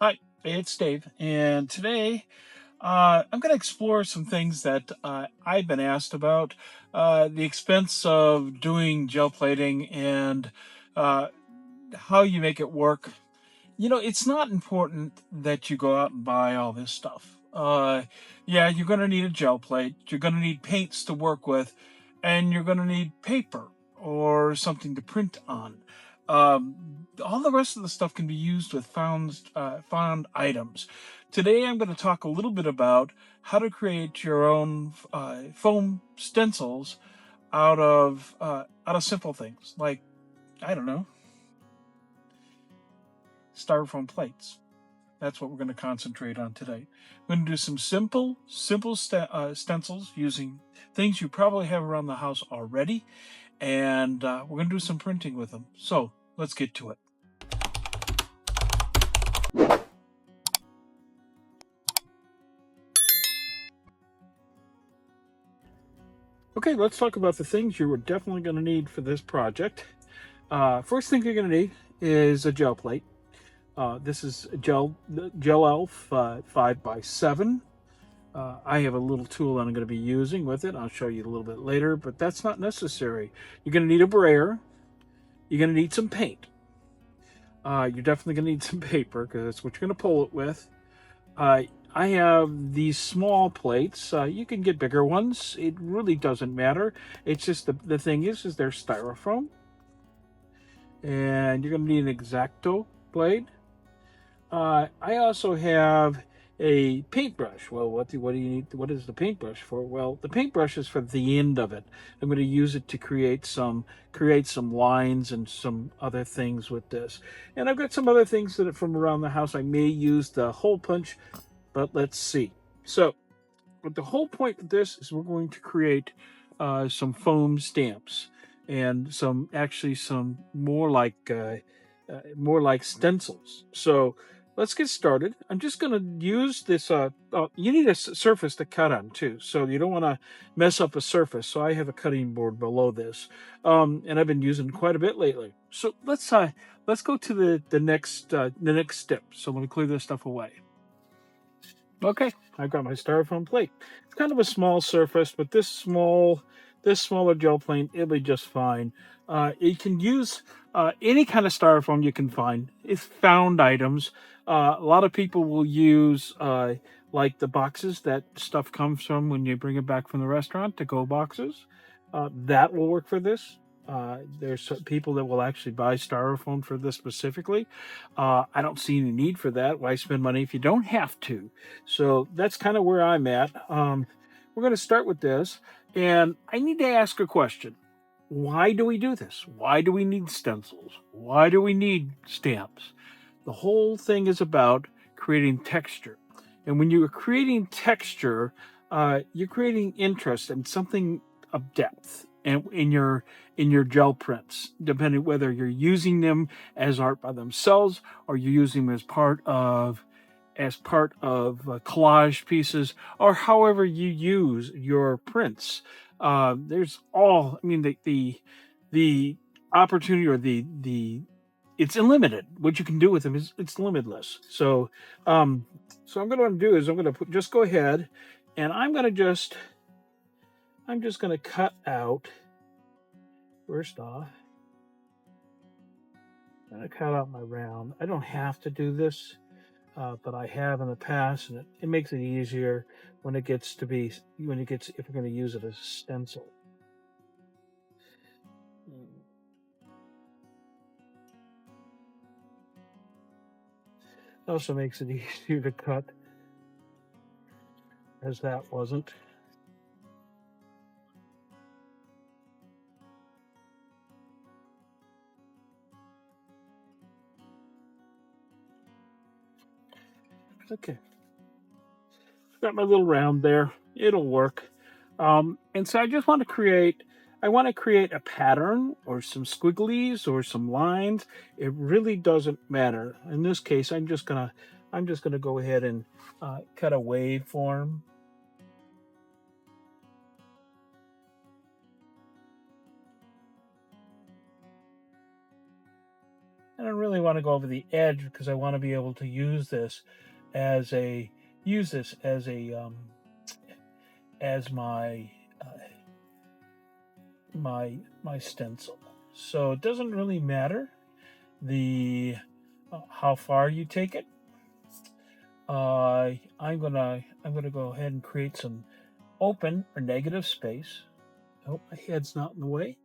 Hi, it's Dave, and today I'm going to explore some things that I've been asked about the expense of doing gel plating and uh, how you make it work. It's not important that you go out and buy all this stuff. Yeah, you're going to need a gel plate, you're going to need paints to work with, and you're going to need paper or something to print on. All the rest of the stuff can be used with found items. Today, I'm going to talk a little bit about how to create your own foam stencils out of simple things like, I don't know, styrofoam plates. That's what we're going to concentrate on today. We're going to do some simple stencils using things you probably have around the house already, and we're going to do some printing with them. So let's get to it. Okay, let's talk about the things you are definitely going to need for this project. First thing you're going to need is a gel plate. This is Gel Elf 5x7. I have a little tool that I'm going to be using with it. I'll show you a little bit later, but that's not necessary. You're going to need a brayer. You're going to need some paint. You're definitely going to need some paper because that's what you're going to pull it with. I have these small plates. You can get bigger ones. It really doesn't matter. It's just the thing is they're styrofoam. And you're going to need an X-Acto blade. I also have a paintbrush. Well, what do you need? What is the paintbrush for? Well, the paintbrush is for the end of it. I'm going to use it to create some lines and some other things with this. And I've got some other things that are from around the house. I may use the hole punch, but let's see. So, but the whole point of this is we're going to create some foam stamps and some more like stencils. So let's get started. I'm just going to use this. You need a surface to cut on too, so you don't want to mess up a surface. So I have a cutting board below this, and I've been using quite a bit lately. So let's go to the next step. So let me clear this stuff away. Okay, I've got my styrofoam plate. It's kind of a small surface, but this smaller gel plate, it'll be just fine. You can use any kind of styrofoam you can find. It's found items. A lot of people will use like the boxes that stuff comes from when you bring it back from the restaurant, to go boxes. That will work for this. There's people that will actually buy styrofoam for this specifically. I don't see any need for that. Why spend money if you don't have to? So that's kind of where I'm at. We're going to start with this, and I need to ask a question. Why do we do this? Why do we need stencils? Why do we need stamps? The whole thing is about creating texture. And when you're creating texture, you're creating interest and something of depth and in your gel prints, depending whether you're using them as art by themselves or you're using them as part of collage pieces, or however you use your prints. There's all, I mean, the opportunity or the it's unlimited. What you can do with them is it's limitless. So I'm going to do is I'm going to just go ahead and I'm just going to cut out. First off, I'm going to cut out my round. I don't have to do this, but I have in the past, and it makes it easier when it gets if we're going to use it as a stencil. It also makes it easier to cut, as that wasn't. Okay, got my little round there. It'll work. And so I want to create a pattern or some squigglies or some lines. It really doesn't matter. In this case, I'm just gonna go ahead and cut a waveform. And don't really want to go over the edge because I want to be able to use this as a as my stencil. So it doesn't really matter the how far you take it. I'm gonna go ahead and create some open or negative space. Oh, my head's not in the way.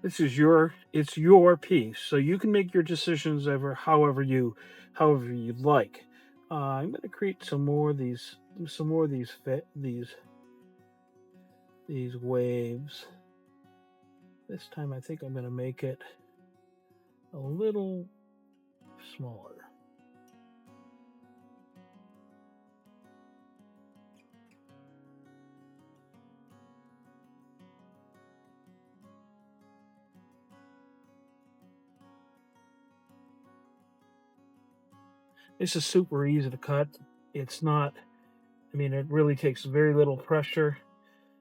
This is it's your piece, so you can make your decisions however you like. I'm going to create some more of these these waves. This time I think I'm going to make it a little smaller. This is super easy to cut. It's not, I mean, it really takes very little pressure.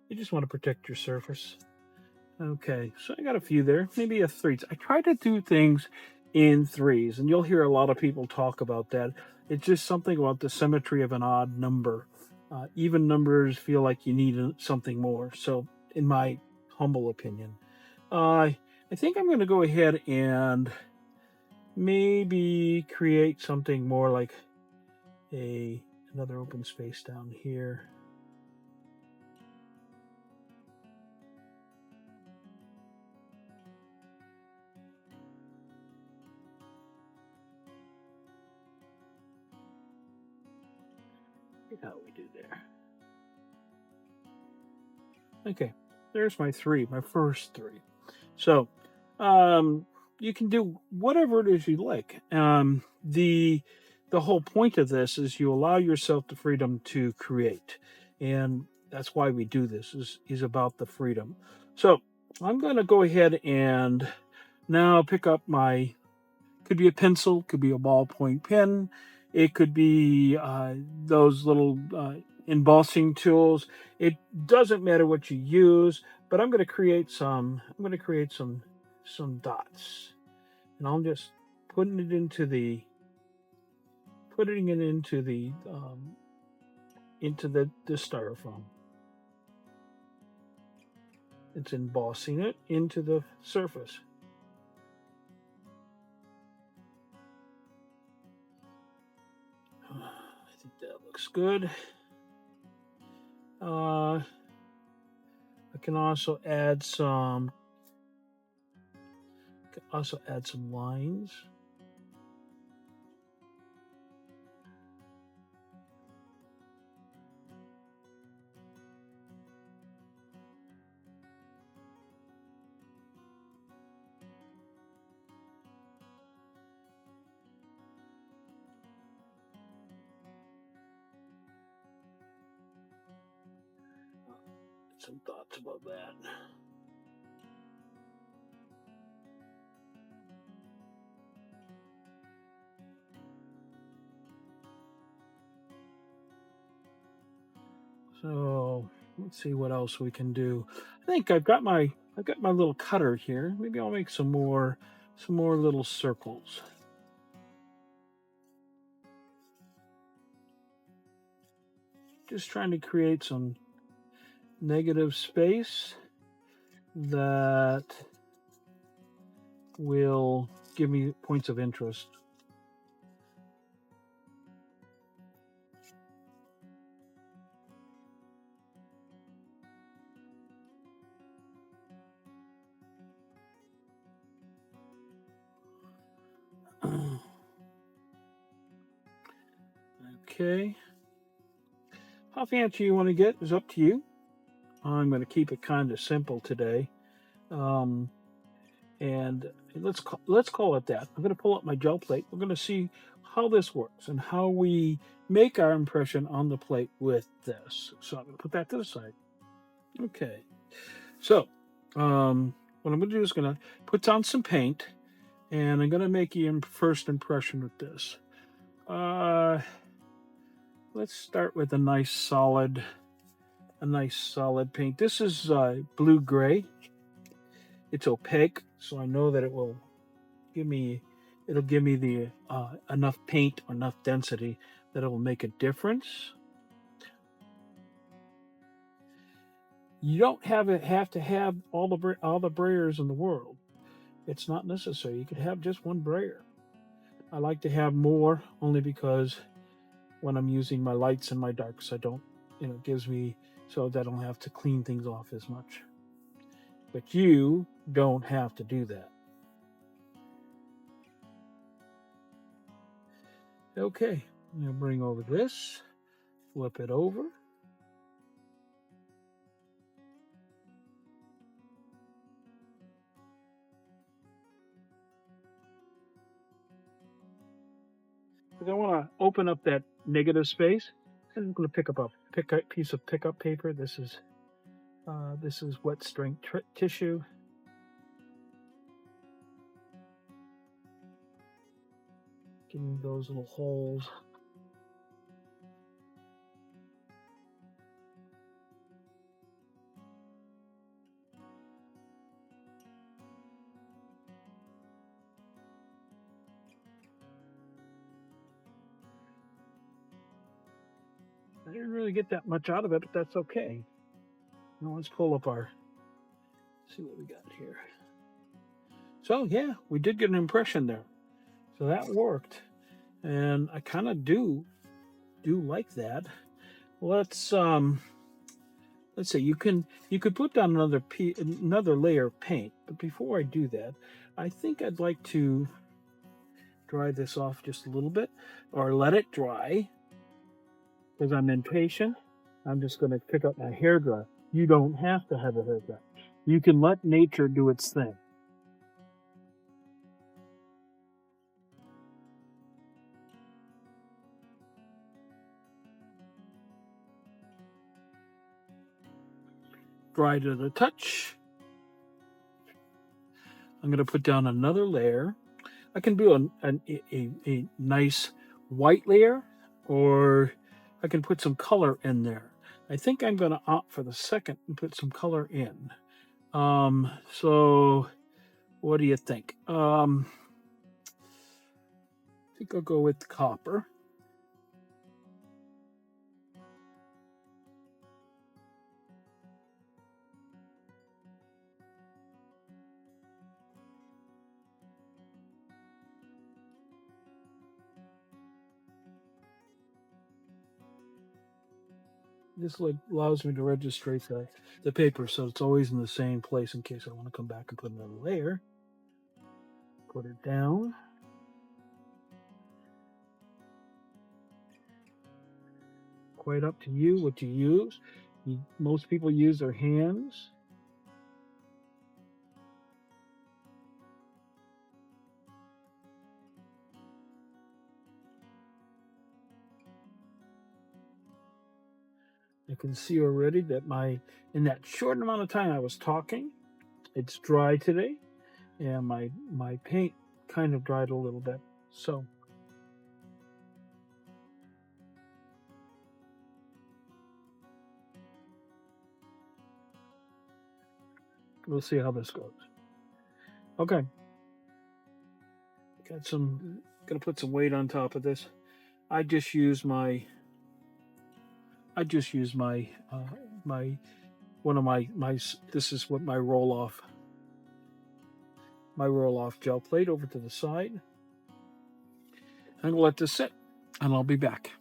You just want to protect your surface. Okay, so I got a few there, maybe a three. I try to do things in threes, and you'll hear a lot of people talk about that. It's just something about the symmetry of an odd number. Even numbers feel like you need something more. So, in my humble opinion, I think I'm going to go ahead and maybe create something more like another open space down here. How we do there. Okay, there's my first three. So, you can do whatever it is you like. The whole point of this is you allow yourself the freedom to create, and that's why we do this. Is about the freedom. So, I'm going to go ahead and now pick up my. Could be a pencil, could be a ballpoint pen, it could be those little embossing tools. It doesn't matter what you use, but I'm going to create some. I'm going to create some dots, and I'm just putting it into the the styrofoam. It's embossing it into the surface. I think that looks good. I can also add some. Lines. Some thoughts about that. So let's see what else we can do. I think I've got my little cutter here. Maybe I'll make some more little circles. Just trying to create some negative space that will give me points of interest. Okay. How fancy you want to get is up to you. I'm going to keep it kind of simple today. And let's call it that. I'm going to pull up my gel plate. We're going to see how this works and how we make our impression on the plate with this. So I'm going to put that to the side. Okay. So what I'm going to do is going to put down some paint, And I'm going to make a first impression with this. Let's start with a nice solid paint. This is blue-gray. It's opaque, so I know that it'll give me the enough paint or enough density that it will make a difference. You don't have to have all the brayers in the world. It's not necessary. You could have just one brayer. I like to have more only because when I'm using my lights and my darks, I don't, it gives me so that I don't have to clean things off as much. But you don't have to do that. Okay, I'm going to bring over this, flip it over. Because I want to open up that negative space. I'm going to pick up a piece of pickup paper. This is wet strength tissue. Give me those little holes. I didn't really get that much out of it, but that's okay. Now let's pull up see what we got here. So yeah, we did get an impression there. So that worked. And I kind of do like that. Let's say you could put down another layer of paint, but before I do that, I think I'd like to dry this off just a little bit, or let it dry, because I'm impatient. I'm just going to pick up my hairdryer. You don't have to have a hairdryer. You can let nature do its thing. Dry to the touch. I'm going to put down another layer. I can do a nice white layer, or I can put some color in there. I think I'm going to opt for the second and put some color in. So what do you think? I think I'll go with copper. This allows me to register the paper, so it's always in the same place in case I want to come back and put another layer. Put it down. Quite up to you what you use. Most people use their hands. I can see already that in that short amount of time I was talking, it's dry today, and my paint kind of dried a little bit. So we'll see how this goes. Okay, gonna put some weight on top of this. I just use my one of my this is what my roll off gel plate over to the side. I'm gonna let this sit, and I'll be back.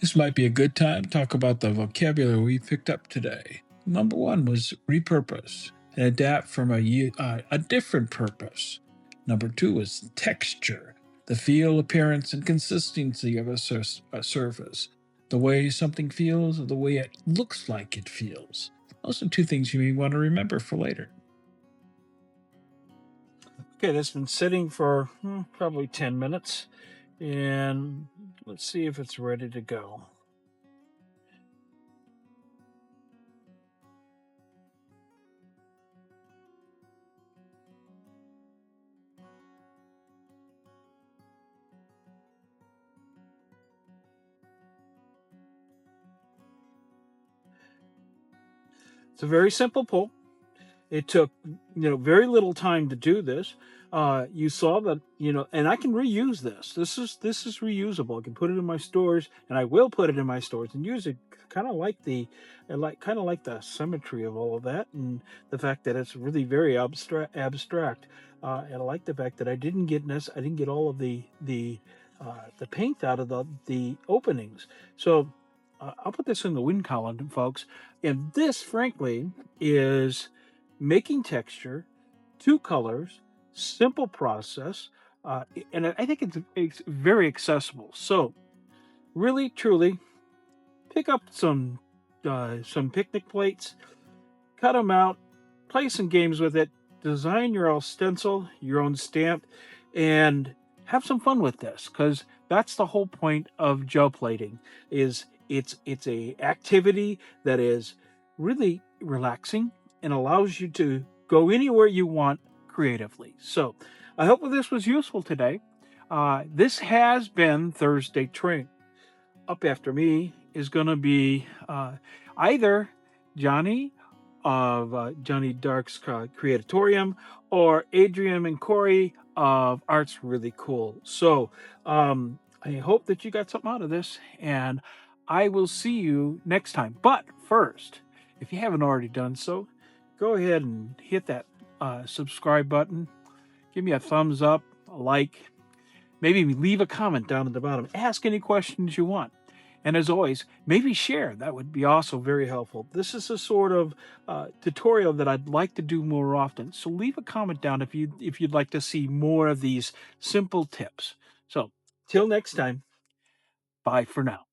This might be a good time to talk about the vocabulary we picked up today. Number one was repurpose and adapt from a different purpose. Number two was texture, the feel, appearance, and consistency of a surface. The way something feels or the way it looks like it feels. Those are two things you may want to remember for later. Okay, that's been sitting for probably 10 minutes. And let's see if it's ready to go. a very simple pull. It took, very little time to do this. You saw that, and I can reuse this. This is reusable. I can put it in my stores, and I will put it in my stores and use it. Kind of like the symmetry of all of that, and the fact that it's really very abstract. And I like the fact that I didn't get all of the paint out of the openings. So I'll put this in the win column, folks. And this, frankly, is making texture, two colors, simple process, and I think it's very accessible. So really, truly, pick up some picnic plates, cut them out, play some games with it, design your own stencil, your own stamp, and have some fun with this, because that's the whole point of gel plating. Is it's a activity that is really relaxing and allows you to go anywhere you want creatively. So I hope this was useful today. This has been Thursday Train. Up after me is going to be either Johnny of Johnny Dark's Creatorium, or Adrian and Corey of Art's Really Cool. So I hope that you got something out of this, and I will see you next time. But first, if you haven't already done so, go ahead and hit that subscribe button. Give me a thumbs up, a like. Maybe leave a comment down at the bottom. Ask any questions you want. And as always, maybe share. That would be also very helpful. This is a sort of tutorial that I'd like to do more often. So leave a comment down if you'd like to see more of these simple tips. So till next time, bye for now.